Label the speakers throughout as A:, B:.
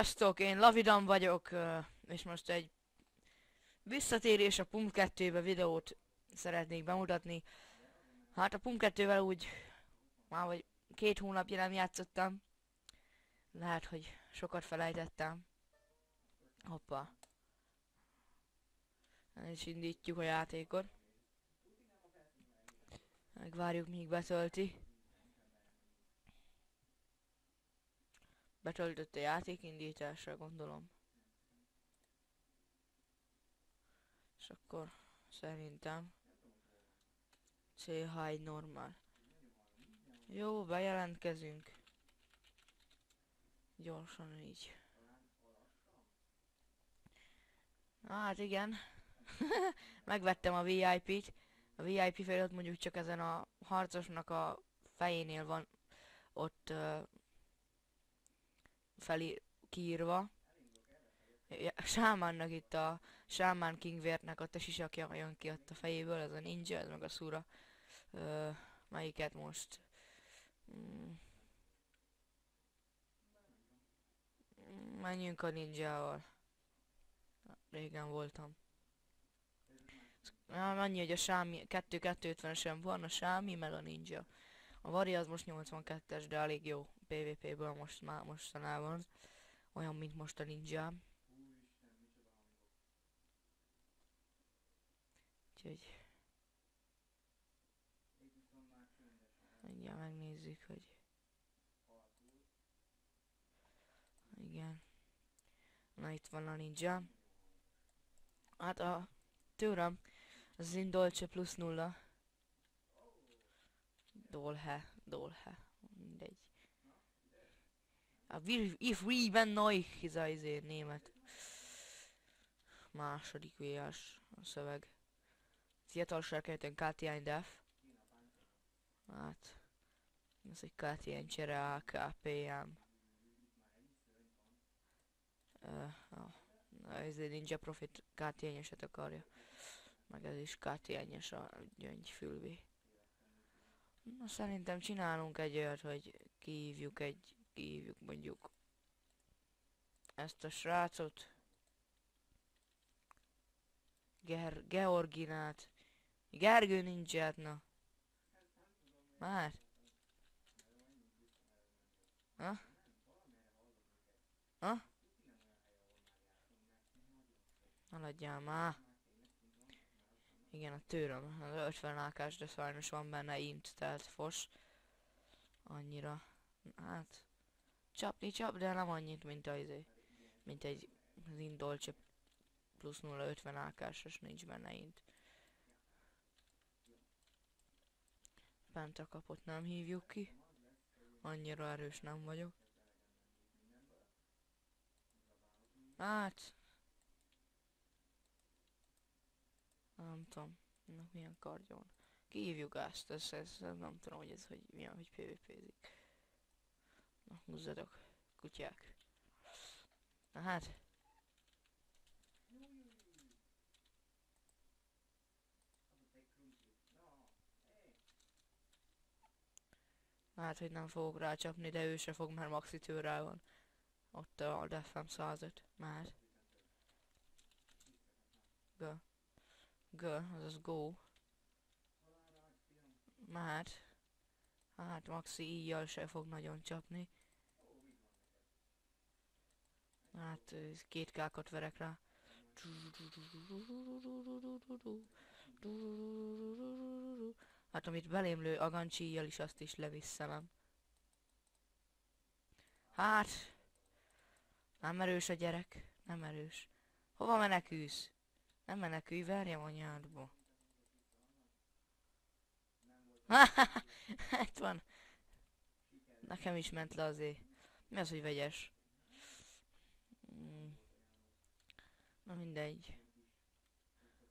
A: Sziasztok, én Lavidan vagyok, és most egy visszatérés a Pump 2-be videót szeretnék bemutatni. Hát a Pump 2-vel úgy már vagy 2 hónapja nem játszottam. Lehet, hogy sokat felejtettem. Hoppa. El is indítjuk a játékot. Megvárjuk, míg betölti. Betöltött a játék indításra, gondolom. És akkor szerintem CH1 normál. Jó, bejelentkezünk. Gyorsan így. Hát igen. Megvettem a VIP-t. A VIP felirat mondjuk csak ezen a harcosnak a fejénél van ott kiírva. Sámánnak itt a Sámán Kingvértnek ott a sisakja jön ki ott a fejéből, ez a ninja, ez meg a szura. Melyiket most? Menjünk a ninjával. Régen voltam. Annyi, hogy a Sámi 2-250-esen van a Sámi meg a ninja. A Vari az most 82-es, de elég jó PvP-ből mostanában. Olyan, mint most a ninja. Úgyhogy... Mindjárt megnézzük, hogy... Igen. Na itt van a ninja. Hát a tőrem az Indolce +0. Dolhe. Mindegy. A if we ben neu német. Második VS a szöveg. Fiatalságkelten KT1 def. Hát. Ez egy KT1 csere AKPM. Ez egy Ninja Profit KT1-eset akarja. Meg ez is KT1-es a gyöngyfülvé. Na szerintem csinálunk egy olyat, hogy kihívjuk mondjuk ezt a srácot. Georginát. Gergő ninját, na. Már? Ha? Ha? Haladjál már. Igen, a tőröm, az 50 AK-s, de sajnos van benne int, tehát fos. Annyira. Hát. Csap, de nem annyit, mint mint egy Indolce +0 50 AK-s, nincs benne int. Penta kapott nem hívjuk ki. Annyira erős nem vagyok. Hát. Nem tudom. Ennek milyen kardja van. Kihívjuk ezt, ez nem tudom, hogy ez hogy milyen, hogy PvP-zik. Na, húzzatok, kutyák. Na hát. Hát, hogy nem fogok rácsapni, de ő se fog, mert maxi tőrrel van. Ott a Defem 105. Már. Azaz go. Már. Hát maxi íjjal se fog nagyon csapni. Hát 2K-kat verek rá. Hát amit belém lő agancsíjjal is, azt is levisszem. Hát. Nem erős a gyerek. Nem erős. Hova menekülsz? Nem menekülj, verjem anyádba. Hát van. Nekem is ment le azért. Mi az, hogy vegyes? Na mindegy.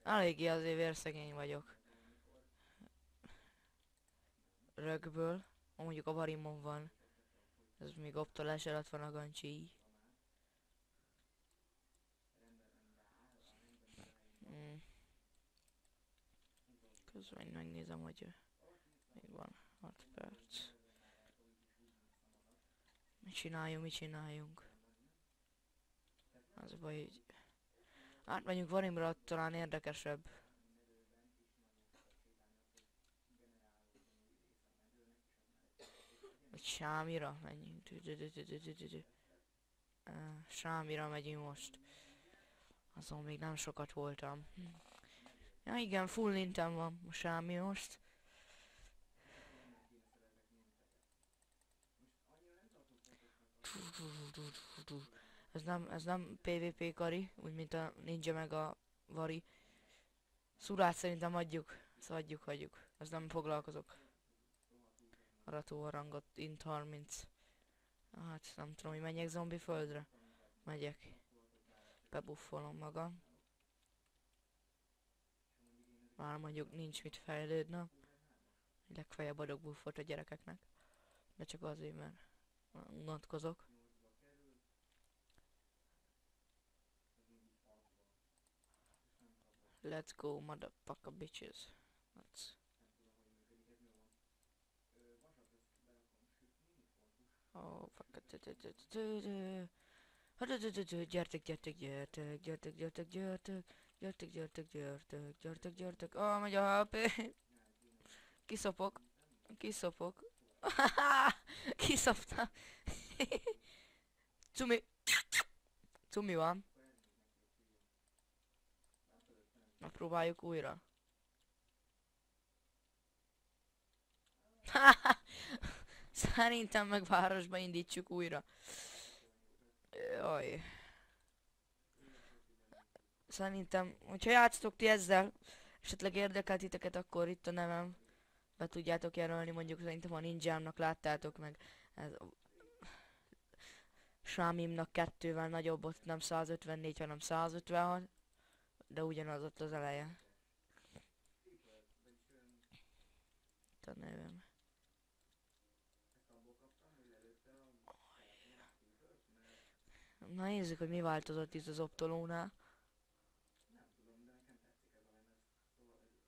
A: Eléggé azért vérszegény vagyok. Rögből. Mondjuk a barimon van. Ez még optolás alatt van a gancsi. Közben megnézem, hogy még van 6 perc. Mit csináljunk? Az a baj, hogy... Átmegyünk Varimra, talán érdekesebb. Vagy Sámira menjünk. Sámira megyünk most. Azon még nem sokat voltam. Ja igen, full lintem van a Sámi most. Ez nem PvP kari, úgy mint a ninja meg a vari. Szurát szerintem adjuk. Szóval hagyjuk. Ez nem foglalkozok. Arató a rangot, int 30. Hát nem tudom, hogy menjek zombi földre. Megyek. Bebuffolom magam. Már mondjuk nincs mit fejlődnöm. Legfeljebb adok buffot a gyerekeknek. De csak azért, mert unatkozok. Let's go, motherfucker bitches. Let's... Oh, fuck it. Gyertek. Oh, megy a HP. Kiszopok. Kiszoptam. Cumi van. Megpróbáljuk újra. Szerintem meg városba indítsuk újra. Jaj. Szerintem, hogyha játsztok ti ezzel, esetleg érdekel titeket, akkor itt a nevem. Be tudjátok jelölni, mondjuk szerintem a ninjámnak láttátok meg. Ez Sámimnak 2-vel nagyobb, ott nem 154, hanem 156. De ugyanaz ott az eleje. Itt a nevem. Na nézzük, hogy mi változott itt az optolónál.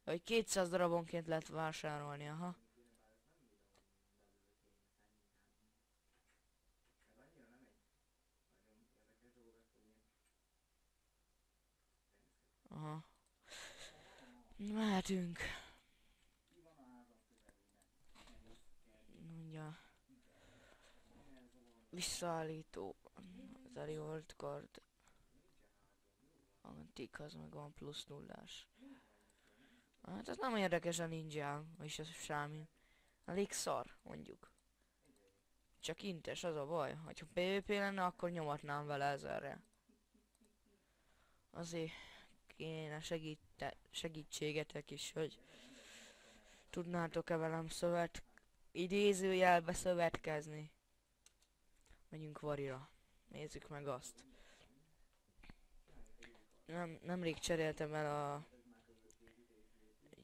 A: Hogy 200 darabonként lehet vásárolni, aha. Aha. Mehetünk. Mondja. Visszaállító. Az Revolt Card. Antik, az meg van plusz nullás. Hát ez nem érdekes a ninja, és a Sámi. Elég szar, mondjuk. Csak intes, az a baj. Ha PvP lenne, akkor nyomatnám vele 1000-re. Azért kéne segítségetek is, hogy tudnátok-e velem idézőjelbe szövetkezni. Megyünk Varira. Nézzük meg azt. Nemrég cseréltem el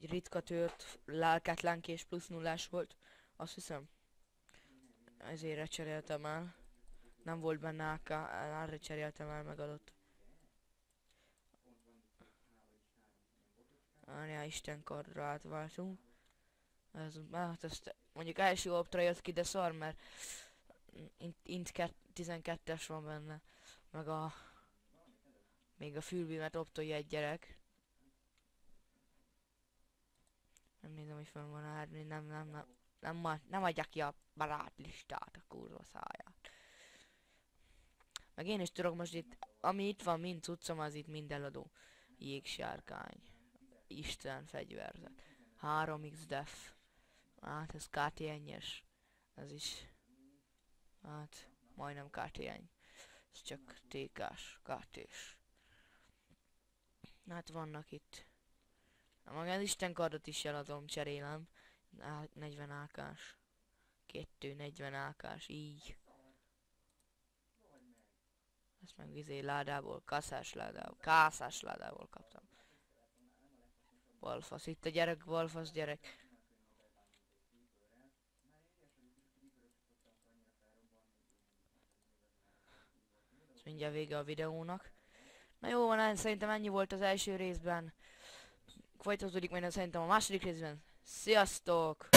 A: egy ritka tört, lelketlen és plusz nullás volt. Azt hiszem. Ezért cseréltem el. Nem volt benne AK, arra cseréltem el, megadott. Árjá, Isten kardra átváltunk. Hát ezt mondjuk első optra jött ki, de szar, mert int 12-es van benne. Meg még a fülbímet optolja egy gyerek. Nem nézem, hogy fönn van árni, nem adja ki a barátlistát, a kurva száját. Meg én is tudok most itt, ami itt van, mind cuccom, az itt mind eladó. Jégsárkány. Isten fegyverzet. 3x def. Hát ez KTN-es. Ez is. Hát majdnem KTN. Ez csak TK-s, KT-s. Hát vannak itt. Maga az Isten kardot is eladom, cserélem. 40 AK-s. 2 40 AK-s, így. Ezt meg ládából, kasszás ládából kaptam. Balfasz, itt a gyerek, balfasz gyerek. Ez mindjárt vége a videónak. Na jó van, szerintem ennyi volt az első részben. Folytatódik majd szerintem a második részben. Sziasztok!